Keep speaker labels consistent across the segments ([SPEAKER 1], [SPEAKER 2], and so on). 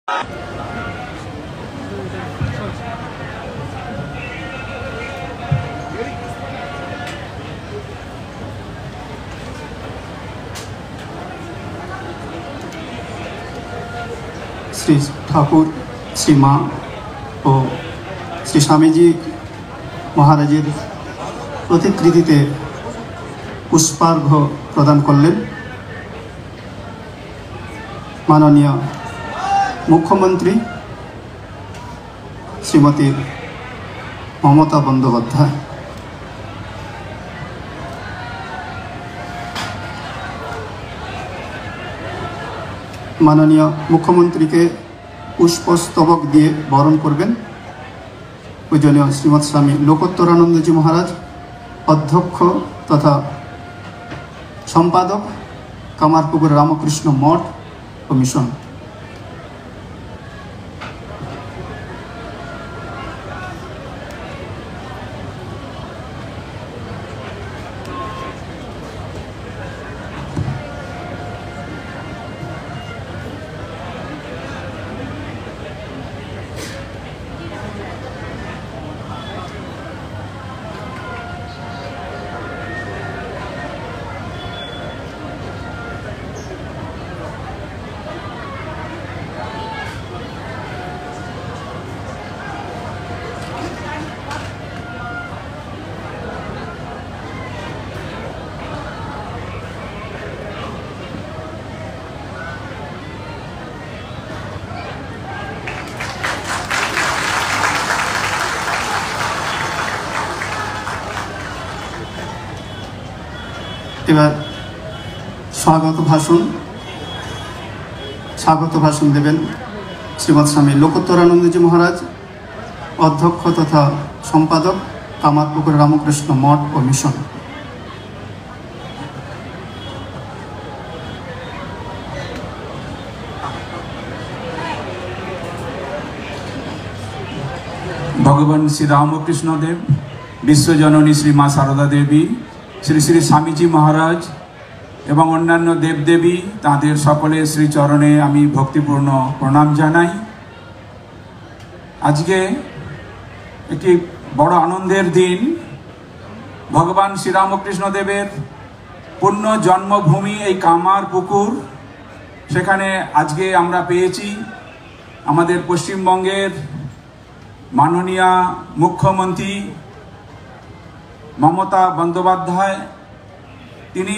[SPEAKER 1] শ্রী ঠাকুর, শ্রী মা ও শ্রী স্বামীজি মহারাজের প্রতিকৃতিতে পুষ্পার্ঘ্য প্রদান করলেন। মাননীয় মুখ্যমন্ত্রী শ্রীমতী মমতা বন্দ্যোপাধ্যায়। মাননীয় মুখ্যমন্ত্রীকে পুষ্পস্তবক দিয়ে বরণ করবেন পূজনীয় শ্রীমৎ স্বামী লোকোত্তরানন্দজি মহারাজ, অধ্যক্ষ তথা সম্পাদক কামারপুকুর রামকৃষ্ণ মঠ ও মিশন। এবার স্বাগত ভাষণ দেবেন শ্রীমৎ স্বামী লোকোত্তরানন্দজি মহারাজ, অধ্যক্ষ তথা সম্পাদক কামারপুকুর রামকৃষ্ণ মঠ ও মিশন।
[SPEAKER 2] ভগবান শ্রী রামকৃষ্ণ দেব, বিশ্বজননী শ্রী মা সারদা দেবী, শ্রী শ্রী স্বামীজি মহারাজ এবং অন্যান্য দেবদেবী তাঁদের সকলের শ্রীচরণে আমি ভক্তিপূর্ণ প্রণাম জানাই। আজকে একটি বড় আনন্দের দিন। ভগবান শ্রীরামকৃষ্ণ দেবের পূর্ণ জন্মভূমি এই কামারপুকুর, সেখানে আজকে আমরা পেয়েছি আমাদের পশ্চিমবঙ্গের মাননীয় মুখ্যমন্ত্রী মমতা বন্দ্যোপাধ্যায়। তিনি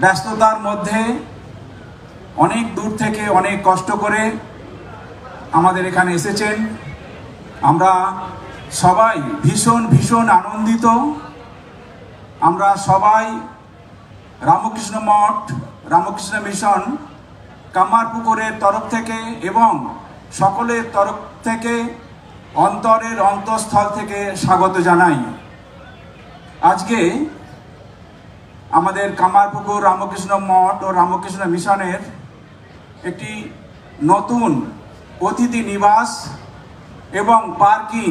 [SPEAKER 2] ব্যস্ততার মধ্যে অনেক দূর থেকে অনেক কষ্ট করে আমাদের এখানে এসেছেন। আমরা সবাই ভীষণ আনন্দিত। আমরা সবাই রামকৃষ্ণ মঠ, রামকৃষ্ণ মিশন কামারপুকুরের তরফ থেকে এবং সকলের তরফ থেকে অন্তরের অন্তঃস্থল থেকে স্বাগত জানাই। আজকে আমাদের কামারপুকুর রামকৃষ্ণ মঠ ও রামকৃষ্ণ মিশনের একটি নতুন অতিথি নিবাস এবং পার্কিং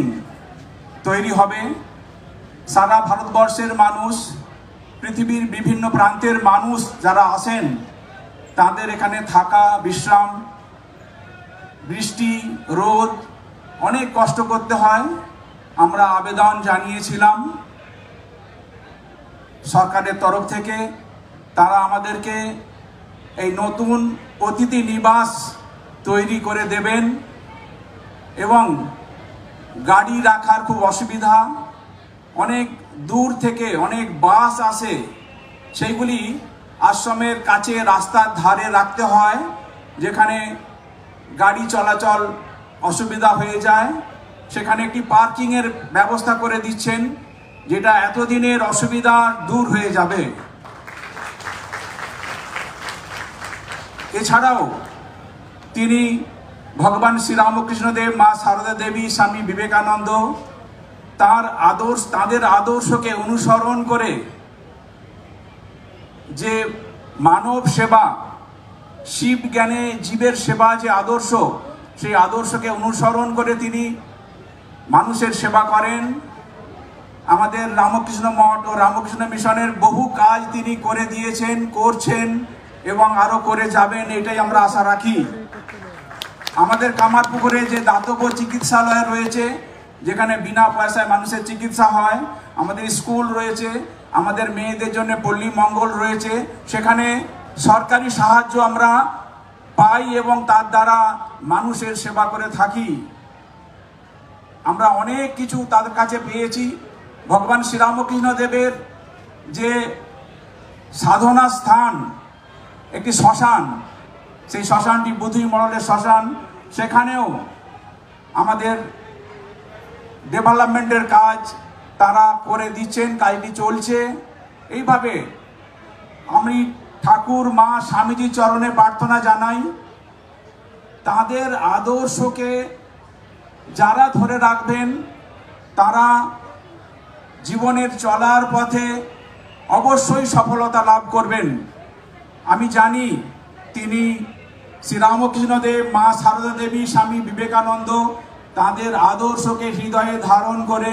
[SPEAKER 2] তৈরি হবে। সারা ভারতবর্ষের মানুষ, পৃথিবীর বিভিন্ন প্রান্তের মানুষ যারা আসেন তাদের এখানে থাকা, বিশ্রাম, বৃষ্টি রোদ অনেক কষ্ট করতে হয়। আমরা আবেদন জানিয়েছিলাম সরকারের তরফ থেকে, তারা আমাদেরকে এই নতুন অতিথি নিবাস তৈরি করে দেবেন এবং গাড়ি রাখার খুব অসুবিধা, অনেক দূর থেকে অনেক বাস আসে, সেইগুলি আশ্রমের কাছে রাস্তার ধারে রাখতে হয়, যেখানে গাড়ি চলাচল অসুবিধা হয়ে যায়। সেখানে একটি পার্কিংয়ের ব্যবস্থা করে দিচ্ছেন, যেটা এতদিনের অসুবিধা দূর হয়ে যাবে। এছাড়াও তিনি ভগবান শ্রীরামকৃষ্ণ দেব, মা সারদা দেবী, স্বামী বিবেকানন্দ তাদের আদর্শকে অনুসরণ করে যে মানব সেবা, শিব জ্ঞানে জীবের সেবা যে আদর্শ, সেই আদর্শকে অনুসরণ করে তিনি মানুষের সেবা করেন। আমাদের রামকৃষ্ণ মঠ ও রামকৃষ্ণ মিশনের বহু কাজ তিনি করে দিয়েছেন, করছেন এবং আরো করে যাবেন, এটাই আমরা আশা রাখি। আমাদের কামারপুকুরে যে দাতব্য চিকিৎসালয় রয়েছে, যেখানে বিনা পয়সায় মানুষের চিকিৎসা হয়, আমাদের স্কুল রয়েছে, আমাদের মেয়েদের জন্য পল্লী মঙ্গল রয়েছে, সেখানে সরকারি সাহায্য আমরা পাই এবং তার দ্বারা মানুষের সেবা করে থাকি। আমরা অনেক কিছু তাদের কাছে পেয়েছি। ভগবান শ্রীরামকৃষ্ণ দেবের যে সাধনা স্থান, একটি শ্মশান, সেই শ্মশানটি বুধি মডেলের শ্মশান, সেখানেও আমাদের ডেভেলপমেন্টের কাজ তারা করে দিচ্ছেন, কাজটি চলছে। এইভাবে আমি ঠাকুর মা স্বামীজির চরণে প্রার্থনা জানাই, তাদের আদর্শকে যারা ধরে রাখবেন তারা জীবনের চলার পথে অবশ্যই সফলতা লাভ করবেন। আমি জানি তিনি শ্রীরামকৃষ্ণদেব, মা সারদা দেবী, স্বামী বিবেকানন্দ তাদের আদর্শকে হৃদয়ে ধারণ করে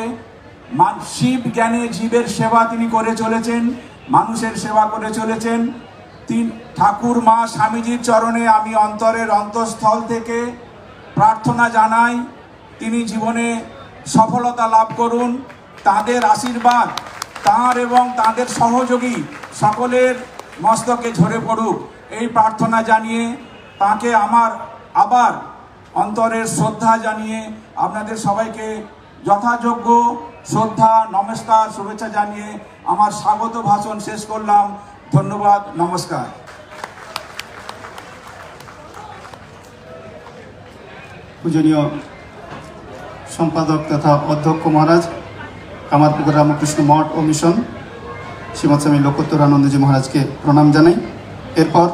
[SPEAKER 2] শিব জ্ঞানে জীবের সেবা তিনি করে চলেছেন, মানুষের সেবা করে চলেছেন। ঠাকুর মা স্বামীজির চরণে আমি অন্তরের অন্তঃস্থল থেকে প্রার্থনা জানাই, তিনি জীবনে সফলতা লাভ করুন। তাদের আশীর্বাদ তাঁর এবং তাদের সহযোগী সকলের মস্তকে ঝরে পড়ুক, এই প্রার্থনা জানিয়ে তাকে আমার আবার অন্তরের শ্রদ্ধা জানিয়ে আপনাদের সবাইকে যথাযোগ্য শ্রদ্ধা, নমস্কার, শুভেচ্ছা জানিয়ে আমার স্বাগত ভাষণ শেষ করলাম। ধন্যবাদ, নমস্কার।
[SPEAKER 1] পূজনীয় সম্পাদক তথা অধ্যক্ষ মহারাজ, কামারপুকুর রামকৃষ্ণ মঠ ও মিশন, শ্রীমৎ স্বামী লোকোত্তরানন্দজি মহারাজকে প্রণাম জানাই। এরপর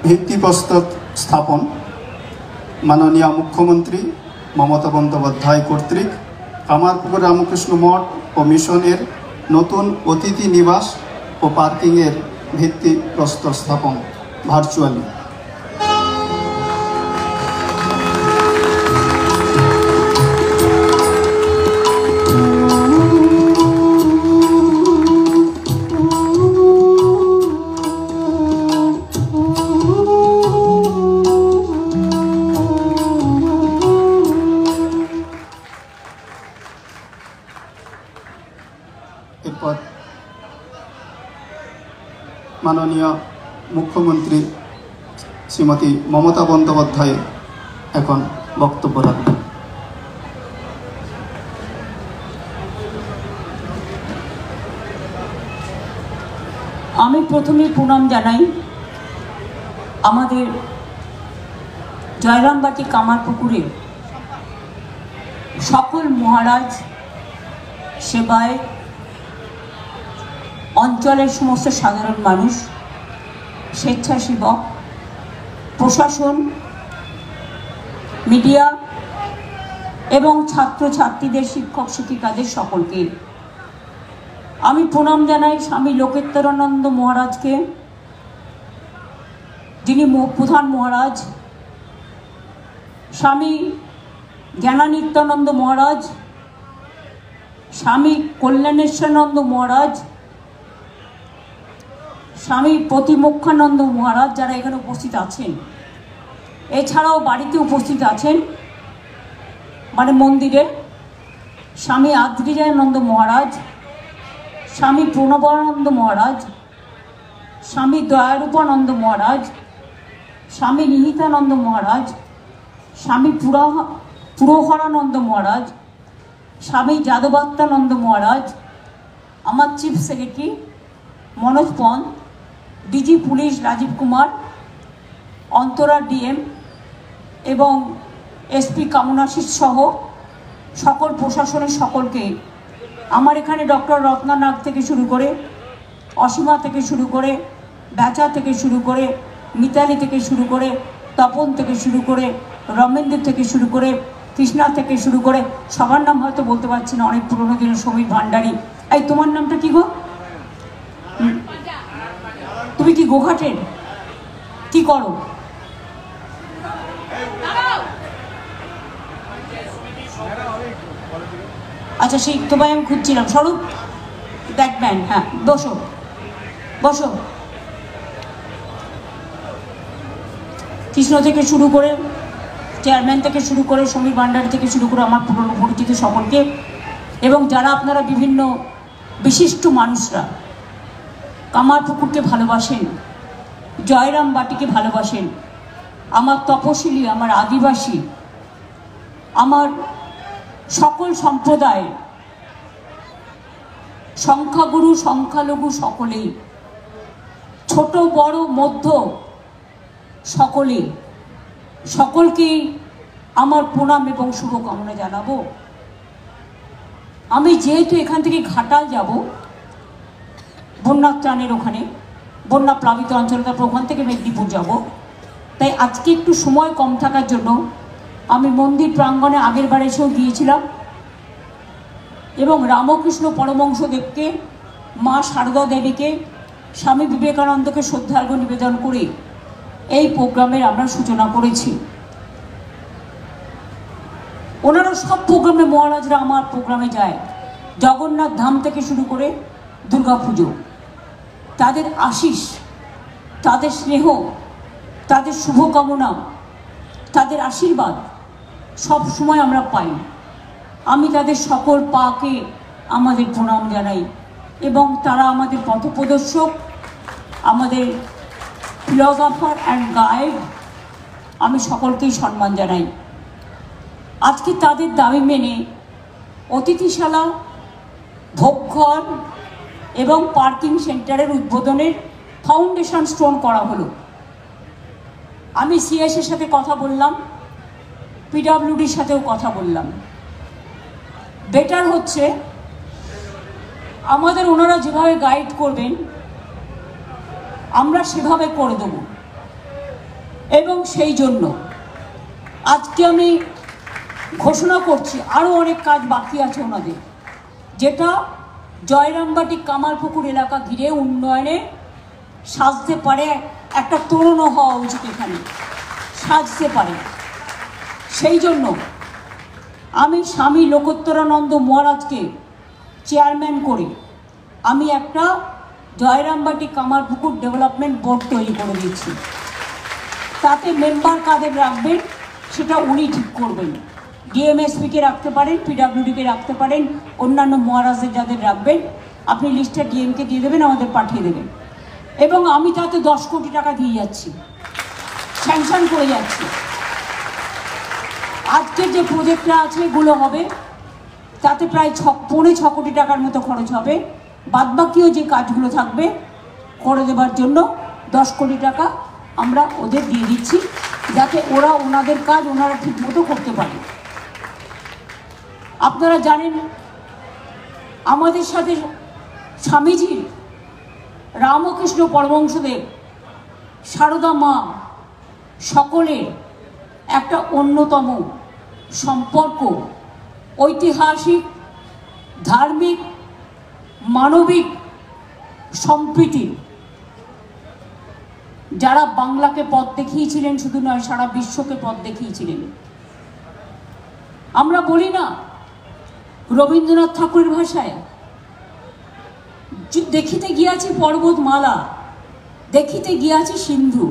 [SPEAKER 1] ভিত্তিপ্রস্তর স্থাপন মাননীয় মুখ্যমন্ত্রী মমতা বন্দ্যোপাধ্যায় কর্তৃক কামারপুকুর রামকৃষ্ণ মঠ ও মিশনের নতুন অতিথি নিবাস ও পার্কিংয়ের ভিত্তিপ্রস্তর স্থাপন ভার্চুয়ালি। এরপর মাননীয় মুখ্যমন্ত্রী শ্রীমতী মমতা বন্দ্যোপাধ্যায় এখন বক্তব্য রাখবেন।
[SPEAKER 3] আমি প্রথমে প্রণাম জানাই আমাদের জয়রামবাটি কামারপুকুরে সকল মহারাজ, সেবায় অঞ্চলের সমস্ত সাধারণ মানুষ, স্বেচ্ছাসেবক, প্রশাসন, মিডিয়া এবং ছাত্রছাত্রীদের, শিক্ষক শিক্ষিকাদের সকলকে আমি প্রণাম জানাই স্বামী লোকেত্তরানন্দ মহারাজকে, যিনি প্রধান মহারাজ, স্বামী জ্ঞানানিত্যানন্দ মহারাজ, স্বামী কল্যাণেশ্বরানন্দ মহারাজ, স্বামী প্রতিমোক্ষানন্দ মহারাজ, যারা এখানে উপস্থিত আছেন। এছাড়াও বাড়িতে উপস্থিত আছেন, মানে মন্দিরে, স্বামী আদ্রিজানন্দ মহারাজ, স্বামী প্রণবানন্দ মহারাজ, স্বামী দয়ারূপানন্দ মহারাজ, স্বামী নিহিতানন্দ মহারাজ, স্বামী পুরোহরানন্দ মহারাজ, স্বামী যাদবাত্মানন্দ মহারাজ, আমার chief secretary Manoj Pant, DG police Rajiv Kumar, Antara DM এবং এসপি কামনাশিস সহ সকল প্রশাসনের সকলকে, আমার এখানে ডক্টর রত্না নাগ থেকে শুরু করে, অসীমা থেকে শুরু করে, বেচা থেকে শুরু করে, মিতালি থেকে শুরু করে, তপন থেকে শুরু করে, রমেন্দ্র থেকে শুরু করে, কৃষ্ণা থেকে শুরু করে, সবার নাম হয়তো বলতে পারছি না, অনেক পুরোনো দিনের সমীর ভান্ডারী। এই তোমার নামটা কি গো? তুমি কি গোঘাটের? কি করো? আচ্ছা, সেই তোমায় আমি খুঁজছিলাম। স্বরূপ ব্যাকম্যান, হ্যাঁ, বসো বসো। কৃষ্ণ থেকে শুরু করে, চেয়ারম্যান থেকে শুরু করে, সমীর ভান্ডারী থেকে শুরু করে আমার পুরনো পরিচিত সকলকে, এবং যারা আপনারা বিভিন্ন বিশিষ্ট মানুষরা কামারপুকুরকে ভালোবাসেন, জয়রাম বাটিকে ভালোবাসেন, আমার তপশিলি, আমার আদিবাসী, আমার সকল সম্প্রদায়ের সংখ্যাগুরু সংখ্যালঘু সকলেই, ছোট বড় মধ্য সকলকেই আমার প্রণাম এবং শুভকামনা জানাবো। আমি যেহেতু এখান থেকে ঘাটাল যাব, বন্যা ত্রাণের ওখানে, বন্যা প্লাবিত অঞ্চল, তারপর ওখান থেকে মেদিনীপুর যাব, তাই আজকে একটু সময় কম থাকার জন্য আমি মন্দির প্রাঙ্গণে আগের বার এসেও গিয়েছিলাম এবং রামকৃষ্ণ পরমহংসদেবকে, মা শারদা দেবীকে, স্বামী বিবেকানন্দকে শ্রদ্ধার্ঘ্য নিবেদন করে এই প্রোগ্রামের আমরা সূচনা করেছি। ওনারা সব প্রোগ্রামে, মহারাজরা আমার প্রোগ্রামে যায়, জগন্নাথ ধাম থেকে শুরু করে দুর্গাপুজো, তাদের আশিস, তাদের স্নেহ, তাদের শুভকামনা, তাদের আশীর্বাদ সব সময় আমরা পাই। আমি তাদের সকল পাকে আমাদের প্রণাম জানাই এবং তারা আমাদের পথপ্রদর্শক, আমাদের ফিলসফার অ্যান্ড গাইড, আমি সকলকেই সম্মান জানাই। আজকে তাদের দাবি মেনে অতিথিশালা, ভোগঘর এবং পার্কিং সেন্টারের উদ্বোধনের ফাউন্ডেশন স্টোন করা হলো। আমি সিএসের সাথে কথা বললাম, পিডব্লিউডির সাথেও কথা বললাম। বেটার হচ্ছে আমাদের ওনারা যেভাবে গাইড করবেন আমরা সেভাবে করে দেব, এবং সেই জন্য আজকে আমি ঘোষণা করছি আরও অনেক কাজ বাকি আছে ওনাদের, যেটা জয়রামবাটি কামারপুকুর এলাকা ঘিরে উন্নয়নে সাজতে পারে, একটা তরুণও হওয়া উচিত, এখানে সাজতে পারে। সেই জন্য আমি স্বামী লোকোত্তরানন্দ মহারাজকে চেয়ারম্যান করে আমি একটা জয়রামবাটি কামারপুকুর ডেভেলপমেন্ট বোর্ড তৈরি করে দিচ্ছি। তাতে মেম্বার কাদের রাখবেন সেটা উনি ঠিক করবেন। ডিএমএসপিকে রাখতে পারেন, পিডব্লিউডিকে রাখতে পারেন, অন্যান্য মহারাজদের যাদের রাখবেন আপনি লিস্টটা ডিএমকে দিয়ে দেবেন, আমাদের পাঠিয়ে দেবেন, এবং আমি তাতে 10 কোটি টাকা দিয়ে যাচ্ছি, স্যাংশন করে যাচ্ছি। আজকের যে প্রজেক্টটা আছে এগুলো হবে, তাতে প্রায় 6.25 কোটি টাকার মতো খরচ হবে। বাদবাকিও যে কাজগুলো থাকবে করে দেবার জন্য 10 কোটি টাকা আমরা ওদের দিয়ে দিচ্ছি, যাতে ওরা ওনাদের কাজ ওনারা ঠিকমতো করতে পারে। আপনারা জানেন আমাদের সাথে স্বামীজি, রামকৃষ্ণ পরমহংসদেব, সারদা মা সকলের একটা অন্যতম সম্পর্ক, ঐতিহাসিক, ধার্মিক, মানবিক সম্প্রীতি, যারা বাংলাকে পথ দেখিয়েছিলেন, শুধু নয় সারা বিশ্বকে পথ দেখিয়েছিলেন। আমরা বলি না রবীন্দ্রনাথ ঠাকুরের ভাষায়, দেখিতে গিয়াছি পর্বতমালা, দেখিতে গিয়াছি সিন্ধু,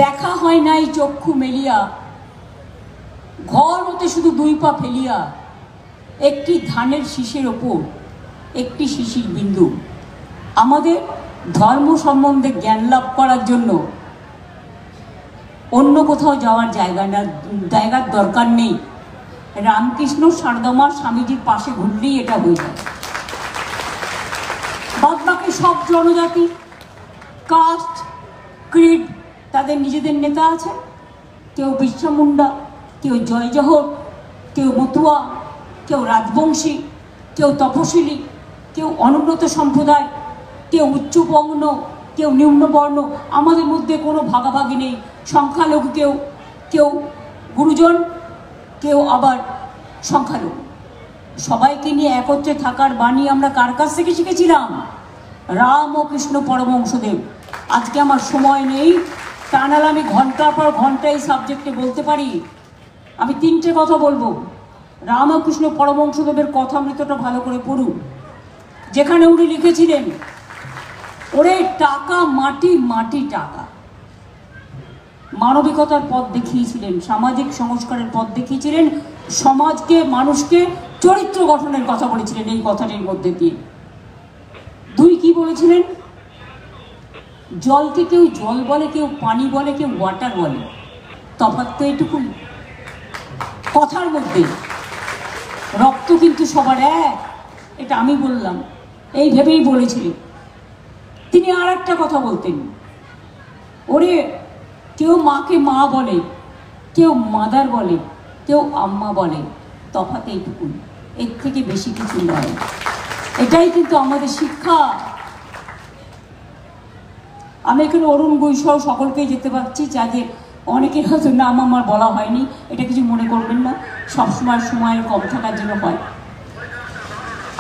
[SPEAKER 3] দেখা হয় নাই চক্ষু মেলিয়া, ঘর হতে শুধু 2 পা ফেলিয়া, একটি ধানের শীষের ওপর একটি শিশির বিন্দু। আমাদের ধর্ম সম্বন্ধে জ্ঞান লাভ করার জন্য অন্য কোথাও যাওয়ার জায়গার দরকার নেই। রামকৃষ্ণ, সারদামা, স্বামীজির পাশে ঘুরলেই এটা হয়ে যায়। বাদবাকি সব জনজাতি, কাস্ট, ক্রিড, তাদের নিজেদের নেতা আছে, কেউ বিরসা মুন্ডা, কেউ জয় জহর, কেউ মতুয়া, কেউ রাজবংশী, কেউ তপশিলি, কেউ অনুন্নত সম্প্রদায়, কেউ উচ্চবর্ণ, কেউ নিম্নবর্ণ, আমাদের মধ্যে কোনো ভাগাভাগি নেই। সংখ্যালঘু কেউ গুরুজন, কেউ আবার সংখ্যালঘু, সবাইকে নিয়ে একত্রে থাকার বাণী আমরা কার কাছ থেকে শিখেছিলাম? রামকৃষ্ণ পরমহংসদেব। আজকে আমার সময় নেই, তা নাহলে আমি ঘন্টার পর ঘন্টা এই সাবজেক্টে বলতে পারি। আমি 3টে কথা বলবো। রামকৃষ্ণ পরমহংসদেবের কথামৃতটা ভালো করে পড়ুন, যেখানে উনি লিখেছিলেন, ওরে টাকা মাটি, মাটি টাকা, মানবিকতার পথ দেখিয়েছিলেন, সামাজিক সংস্কারের পথ দেখিয়েছিলেন, সমাজকে, মানুষকে চরিত্র গঠনের কথা বলেছিলেন এই কথাটির মধ্যে দিয়ে। দুই কি বলেছিলেন? জলকে কেউ জল বলে, কেউ পানি বলে, কেউ ওয়াটার বলে, তফাৎ তো এটুকুই কথার মধ্যে। রক্ত কিন্তু সবার এক, এটা আমি বললাম, এই ভেবেই বলেছিলেন। তিনি আর একটা কথা বলতেন, ওরে কেউ মাকে মা বলে, কেউ মাদার বলে, কেউ আম্মা বলে, তফাৎ এইটুকুন, এর থেকে বেশি কিছু নয়। এটাই কিন্তু আমাদের শিক্ষা। আমি এখানে অরুণ গৈসহ সকলকেই যেতে পারছি, যাদের অনেকের হয়তো নাম আমার বলা হয়নি, এটা কিছু মনে করবেন না, সবসময় সময়ের কম থাকার জন্য হয়।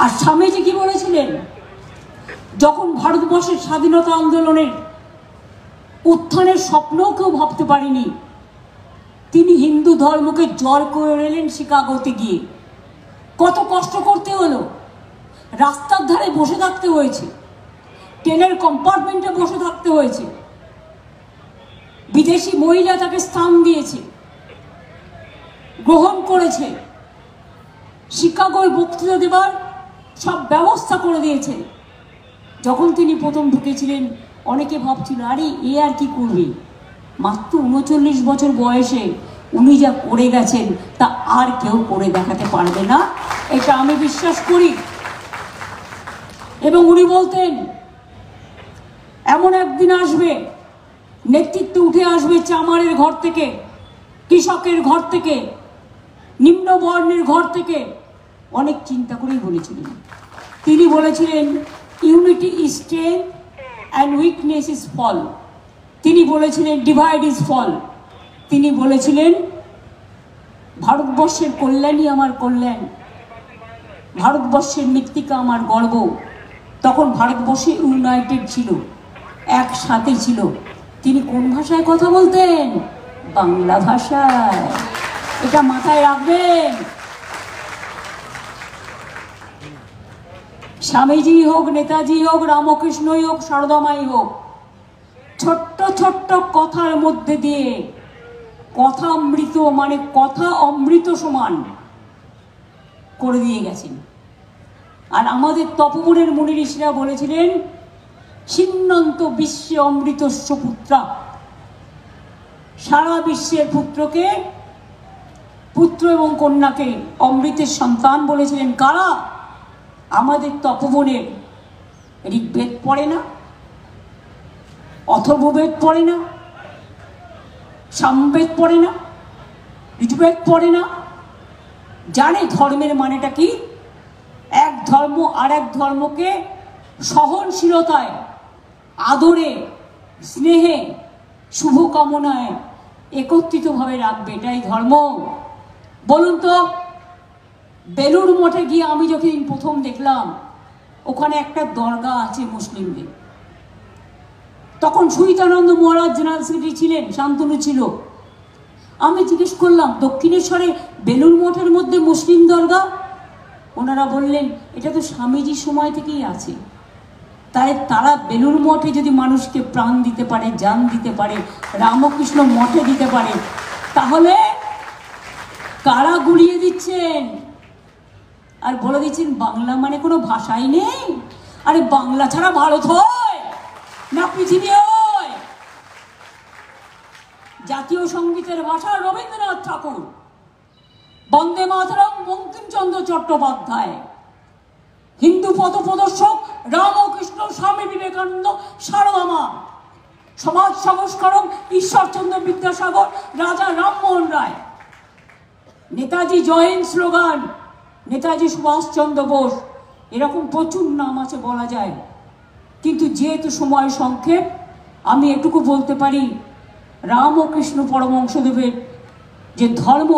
[SPEAKER 3] আর স্বামীজি কি বলেছিলেন? যখন ভারতবর্ষের স্বাধীনতা আন্দোলনের উত্থানের স্বপ্নও কেউ ভাবতে পারেনি, তিনি হিন্দু ধর্মকে জয় করে এলেন শিকাগোতে গিয়ে। কত কষ্ট করতে হলো, রাস্তার ধারে বসে থাকতে হয়েছে, ট্রেনের কম্পার্টমেন্টে বসে থাকতে হয়েছে, বিদেশি মহিলা তাকে স্থান দিয়েছে, গ্রহণ করেছে, শিকাগোয় বক্তৃতা দেবার সব ব্যবস্থা করে দিয়েছে। যখন তিনি প্রথম ঢুকেছিলেন, অনেকে ভাবছিল আরে এ আর কি করবে, মাত্র 39 বছর বয়সে উনি যা করে গেছেন তা আর কেউ করে দেখাতে পারবে না, এটা আমি বিশ্বাস করি। এবং উনি বলতেন এমন একদিন আসবে, নেতৃত্ব উঠে আসবে চামারের ঘর থেকে, কৃষকের ঘর থেকে, নিম্নবর্ণের ঘর থেকে। অনেক চিন্তা করেই বলেছিলেন। তিনি বলেছিলেন unity is strength and weakness is fall. তিনি বলেছিলেন ডিভাইড ইজ ফল। তিনি বলেছিলেন ভারতবর্ষের কল্যাণই আমার কল্যাণ, ভারতবর্ষের মৃত্তিকা আমার গর্ব। তখন ভারতবর্ষে ইউনাইটেড ছিল, একসাথে ছিল। তিনি কোন ভাষায় কথা বলতেন? বাংলা ভাষায়। এটা মাথায় রাখবেন। স্বামীজি হোক, নেতাজি হোক, রামকৃষ্ণই হোক, সারদামাই হোক, ছোট্ট ছোট্ট কথার মধ্যে দিয়ে কথা অমৃত, মানে কথা অমৃত সমান করে দিয়ে গেছেন। আর আমাদের তপবনের মুনি ঋষিরা বলেছিলেন ছিন্নন্ত বিশ্বে অমৃতস্য পুত্রা। সারা বিশ্বের পুত্রকে, পুত্র এবং কন্যাকে অমৃতের সন্তান বলেছিলেন। কারা? আমাদের তপবনের। ঋগ্বেদ পড়ে না, অথর্ববেদ পড়ে না, সামবেদ পড়ে না, ঋগ্বেদ পড়ে না, জানে ধর্মের মানেটা কি। এক ধর্ম আর এক ধর্মকে সহনশীলতায়, আদরে, স্নেহে, শুভকামনায় একত্রিতভাবে রাখবে, এটাই ধর্ম। বলুন তো, বেলুড় মঠে গিয়ে আমি যখন প্রথম দেখলাম ওখানে একটা দরগা আছে মুসলিমদের, তখন সুইতানন্দ মহারাজ জেনারেল সেক্রেটারি ছিলেন, শান্তনু ছিল। আমি জিজ্ঞেস করলাম দক্ষিণেশ্বরে বেলুড় মঠের মধ্যে মুসলিম দরগা? ওনারা বললেন এটা তো স্বামীজির সময় থেকেই আছে। তাই তারা বেলুড় মঠে যদি মানুষকে প্রাণ দিতে পারে, জান দিতে পারে, রামকৃষ্ণ মঠে দিতে পারে, তাহলে কারা গুলিয়ে দিচ্ছেন আর বলে দিচ্ছেন বাংলা মানে কোনো ভাষাই নেই? আরে বাংলা ছাড়া ভারত হয় না পৃথিবী হয়? জাতীয় সঙ্গীতের ভাষা রবীন্দ্রনাথ ঠাকুর, বন্দে মাতরম বঙ্কিমচন্দ্র চট্টোপাধ্যায়, হিন্দু পথ প্রদর্শক রামকৃষ্ণ, স্বামী বিবেকানন্দ, সারদা মা, সমাজ সংস্কারক ঈশ্বরচন্দ্র বিদ্যাসাগর, রাজা রামমোহন রায়, নেতাজি জয় হিন্দ স্লোগান, নেতাজি সুভাষচন্দ্র বোস, এরকম প্রচুর নাম আছে বলা যায়। কিন্তু যেহেতু সময় সংক্ষেপ, আমি এটুকু বলতে পারি রামকৃষ্ণ পরমহংসদেবের যে ধর্ম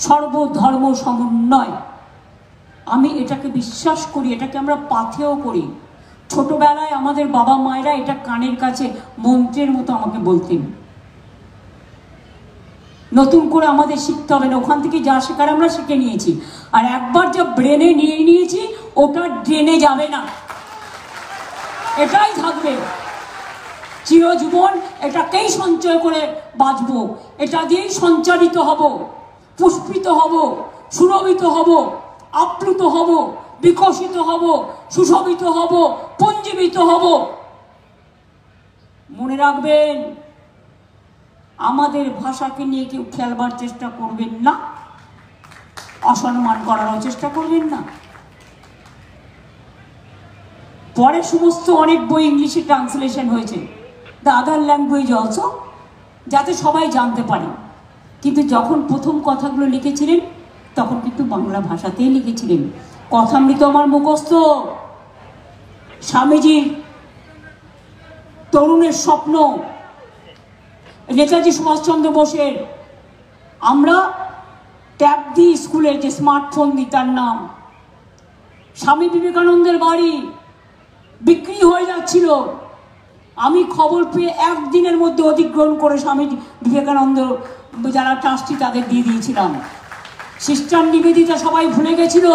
[SPEAKER 3] সর্বধর্ম সমন্বয়, আমি এটাকে বিশ্বাস করি, এটাকে আমরা পাথেয় করি। ছোটবেলায় আমাদের বাবা মায়েরা এটা কানের কাছে মন্ত্রের মতো আমাকে বলতেন। নতুন করে আমাদের শিখতে হবে না, ওখান থেকে যা শেখার আমরা শিখে নিয়েছি। আর একবার যা ব্রেনে নিয়ে নিয়েছি ওটা ড্রেনে যাবে না, এটাই থাকবে। চিরজীবন এটাকেই সঞ্চয় করে বাঁচবো, এটা দিয়েই সঞ্চারিত হব, পুষ্পিত হব, সুরভিত হব, আপ্লুত হব, বিকশিত হব, সুশোভিত হব, পুঞ্জীবিত হব। মনে রাখবেন, আমাদের ভাষাকে নিয়ে কেউ খেলবার চেষ্টা করবেন না, অসম্মান করারও চেষ্টা করবেন না। পরে সমস্ত অনেক বই ইংলিশে ট্রান্সলেশন হয়েছে, দ্য আদার ল্যাঙ্গুয়েজ অলসো, যাতে সবাই জানতে পারে। কিন্তু যখন প্রথম কথাগুলো লিখেছিলেন তখন কিন্তু বাংলা ভাষাতেই লিখেছিলেন। কথামৃত আমার মুখস্থ, স্বামীজির তরুণের স্বপ্ন, নেতাজি সুভাষচন্দ্র বোসের আমরা ট্যাব দিই স্কুলে, যে স্মার্টফোন দিই তার নাম, স্বামী বিবেকানন্দের বাড়ি বিক্রি হয়ে যাচ্ছিল, আমি খবর পেয়ে একদিনের মধ্যে অধিগ্রহণ করে স্বামী বিবেকানন্দ যারা ট্রাস্টি তাদের দিয়ে দিয়েছিলাম। সিস্টার নিবেদিতা সবাই ভুলে গেছিল,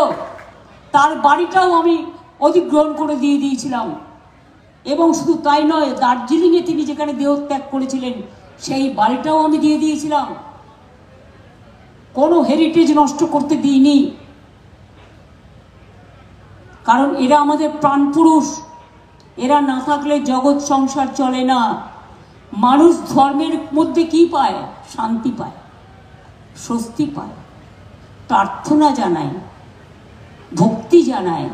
[SPEAKER 3] তার বাড়িটাও আমি অধিগ্রহণ করে দিয়ে দিয়েছিলাম। এবং শুধু তাই নয়, দার্জিলিংয়ে তিনি যেখানে দেহত্যাগ করেছিলেন সেই বাড়িটাও আমি দিয়ে দিয়েছিলাম। কোনো হেরিটেজ নষ্ট করতে দিইনি, কারণ এরা আমাদের প্রাণপুরুষ, এরা না থাকলে জগৎ সংসার চলে না। মানুষ ধর্মের মধ্যে কি পায়? শান্তি পায়, স্বস্তি পায়, প্রার্থনা জানায়, ভক্তি জানায়,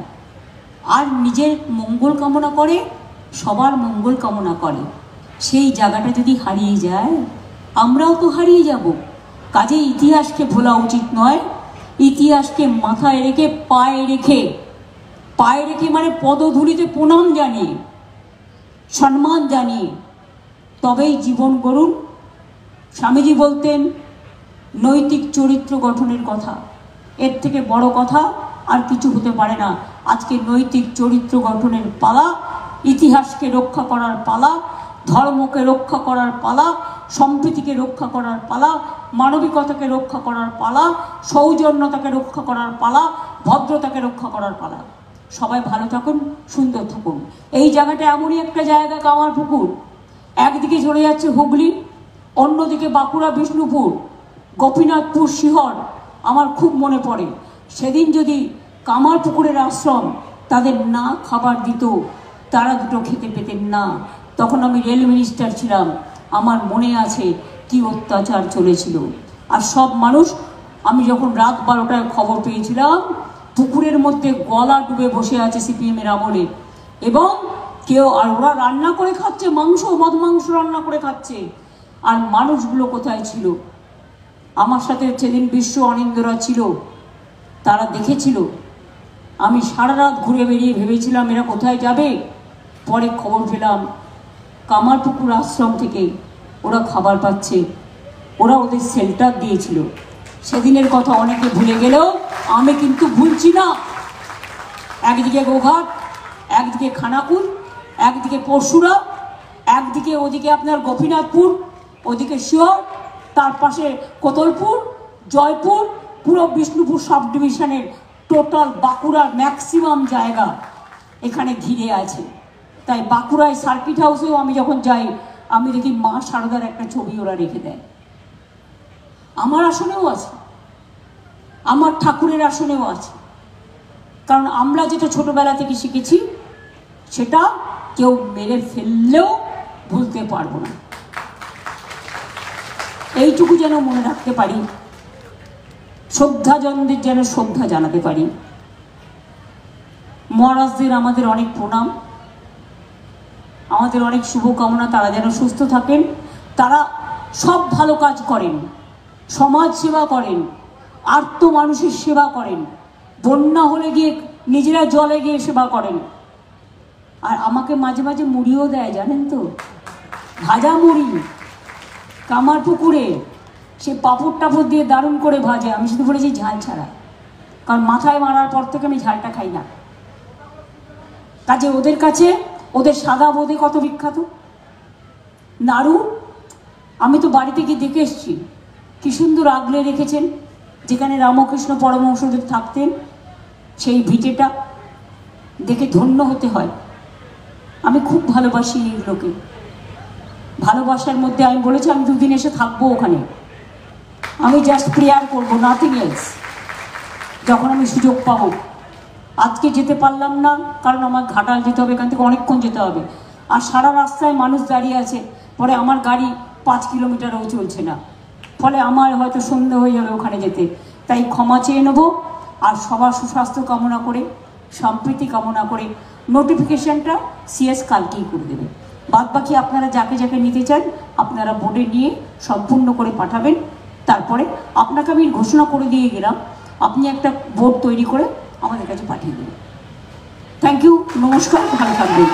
[SPEAKER 3] আর নিজের মঙ্গল কামনা করে, সবার মঙ্গল কামনা করে। সেই জায়গাটা যদি হারিয়ে যায়, আমরাও তো হারিয়ে যাব। কাজে ইতিহাসকে ভোলা উচিত নয়, ইতিহাসকে মাথায় রেখে পায়ে রেখে মানে পদধূলিতে প্রণাম জানিয়ে, সম্মান জানিয়ে তবেই জীবন গড়ুন। স্বামীজি বলতেন নৈতিক চরিত্র গঠনের কথা, এর থেকে বড় কথা আর কিছু হতে পারে না। আজকে নৈতিক চরিত্র গঠনের পালা, ইতিহাসকে রক্ষা করার পালা, ধর্মকে রক্ষা করার পালা, সম্প্রীতিকে রক্ষা করার পালা, মানবিকতাকে রক্ষা করার পালা, সৌজন্যতাকে রক্ষা করার পালা, ভদ্রতাকে রক্ষা করার পালা। সবাই ভালো থাকুন, সুন্দর থাকুন। এই জায়গাটা এমনই একটা জায়গা, কামারপুকুর, একদিকে চলে যাচ্ছে হুগলি, অন্যদিকে বাঁকুড়া, বিষ্ণুপুর, গোপীনাথপুর, শিহর। আমার খুব মনে পড়ে সেদিন যদি কামারপুকুরের আশ্রম তাদের না খাবার দিত, তারা দুটো খেতে পেতেন না। তখন আমি রেল মিনিস্টার ছিলাম, আমার মনে আছে কি অত্যাচার চলেছিল। আর সব মানুষ, আমি যখন রাত 12টায় খবর পেয়েছিলাম পুকুরের মধ্যে গলা ডুবে বসে আছে সিপিএমের আমলে, এবং কেউ, আর ওরা রান্না করে খাচ্ছে মাংস, মদ মাংস রান্না করে খাচ্ছে, আর মানুষগুলো কোথায় ছিল? আমার সাথে সেদিন বিশ্ব অনিন্দরা ছিল, তারা দেখেছিল। আমি সারা রাত ঘুরে বেরিয়ে ভেবেছিলাম এরা কোথায় যাবে। পরে খবর পেলাম কামারপুকুর আশ্রম থেকে ওরা খাবার পাচ্ছে, ওরা ওদের শেল্টার দিয়েছিল। সেদিনের কথা অনেকে ভুলে গেলেও আমি কিন্তু ভুলছি না। একদিকে গোঘাট, একদিকে খানাকুল, একদিকে পরশুরা, একদিকে ওদিকে আপনার গোপীনাথপুর, ওদিকে শিওর, তার পাশে কোতলপুর, জয়পুর, পুরো বিষ্ণুপুর সাব ডিভিশনের টোটাল বাঁকুড়ার ম্যাক্সিমাম জায়গা এখানে ঘিরে আছে। তাই বাঁকুড়ায় সার্কিট হাউসেও আমি যখন যাই, আমি দেখি মা শারদার একটা ছবি ওরা রেখে দেয়। আমার আসনেও আছে, আমার ঠাকুরের আসনেও আছে। কারণ আমরা যেটা ছোটবেলা থেকে শিখেছি সেটা কেউ মেরে ফেললেও ভুলতে পারবো না। এইটুকু যেন মনে রাখতে পারি, শ্রদ্ধাজনদের যেন শ্রদ্ধা জানাতে পারি। মহারাজদের আমাদের অনেক প্রণাম, আমাদের অনেক শুভকামনা, তারা যেন সুস্থ থাকেন। তারা সব ভালো কাজ করেন, সমাজ সেবা করেন, আর্ত মানুষের সেবা করেন, বন্যা হলে গিয়ে নিজেরা জলে গিয়ে সেবা করেন। আর আমাকে মাঝে মাঝে মুড়িও দেয়, জানেন তো, ভাজা মুড়ি কামারপুকুরে, সে পাঁপড় টাপড় দিয়ে দারুণ করে ভাজে। আমি শুধু বলেছি ঝাল ছাড়া, কারণ মাথায় মারার পর থেকে আমি ঝালটা খাই না। কাজে ওদের কাছে ওদের সাদা বোঁদে কত বিখ্যাত, নাড়ু। আমি তো বাড়িতে গিয়ে দেখে এসছি কি সুন্দর আগলে রেখেছেন, যেখানে রামকৃষ্ণ পরমহংসদেব থাকতেন, সেই ভিটেটা দেখে ধন্য হতে হয়। আমি খুব ভালোবাসি এইগুলোকে। ভালোবাসার মধ্যে আমি বলেছি আমি 2 দিন এসে থাকবো ওখানে, আমি জাস্ট প্রেয়ার করবো, নাথিং এলস, যখন আমি সুযোগ পাবো। আজকে যেতে পারলাম না কারণ আমার ঘাটাল যেতে হবে, এখান থেকে অনেকক্ষণ যেতে হবে, আর সারা রাস্তায় মানুষ দাঁড়িয়ে আছে, পরে আমার গাড়ি 5 কিলোমিটারও চলছে না, ফলে আমার হয়তো সন্ধ্যা হয়ে যাবে ওখানে যেতে। তাই ক্ষমা চেয়ে নেবো, আর সবার সুস্বাস্থ্য কামনা করে, সম্প্রীতি কামনা করে নোটিফিকেশানটা সিএস কালকেই করে দেবে। বাদ বাকি আপনারা যাকে যাকে নিতে চান আপনারা বোর্ডে নিয়ে সম্পূর্ণ করে পাঠাবেন। তারপরে আপনাকে আমি ঘোষণা করে দিয়ে গেলাম, আপনি একটা বোর্ড তৈরি করে আমাদের কাছে পাঠিয়ে দেবেন। থ্যাংক ইউ, নমস্কার, ভালো থাকবেন।